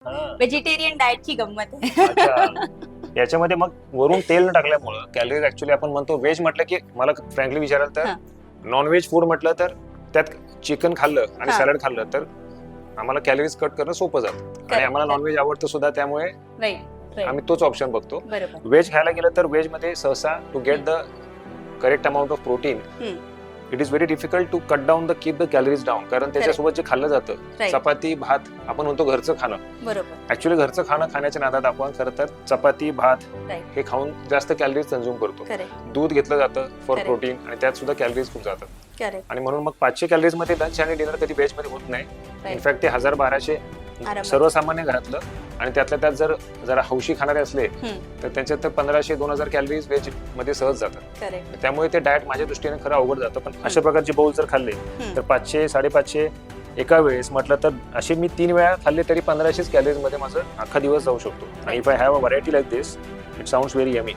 Vegetarian डाएटची गंमत आहे. अच्छा. याच्यामध्ये मग वरून तेल न टाकल्यामुळं कॅलरीज ऍक्च्युली आपण म्हणतो व्हेज म्हटलं की मला फ्रँकली विचाराल तर नॉनव्हेज फूड म्हटलं तर त्यात चिकन खाल्लं आणि सॅलड खाल्लं तर आम्हाला कॅलरीज कट करणं सोपं जातं आणि आम्हाला नॉनव्हेज आवडतं सुद्धा त्यामुळे आम्ही तोच ऑप्शन बघतो. व्हेज खायला गेलं तर व्हेज मध्ये सहसा to get the correct amount of protein it is very difficult to cut down the keep the calories down. कारण त्याच्यासोबत जे खाल्लं जातं चपाती भात आपण म्हणतो घरचं खाणं. ऍक्च्युली घरचं खाणं खाण्याच्या नादात आपण खरं तर चपाती भात हे खाऊन जास्त कॅलरीज कंझ्युम करतो. दूध घेतलं जातं फॉर प्रोटीन आणि त्यात सुद्धा कॅलरीज खूप जातात. आणि म्हणून मग 500 कॅलरीज मध्ये लंच आणि डिनर कधी व्हेज मध्ये होत नाही. इनफॅक्ट ते 1000-1200 सर्वसामान्य घरातलं आणि त्यातल्या त्यात जर जरा हौशी खाणारे असले तर त्यांच्यात 1500-2000 कॅलरीज व्हेज मध्ये सहज जातात. त्यामुळे ते डाएट माझ्या दृष्टीने खरं अवघड जातं. पण अशा प्रकारचे बाउल जर खाल्ले तर 500-550 एका वेळेस म्हटलं तर असे मी 3 वेळा खाल्ले तरी 1500 कॅलरीज मध्ये माझं अख्खा दिवस जाऊ शकतो. आणि if I have a variety like this it sounds very yummy.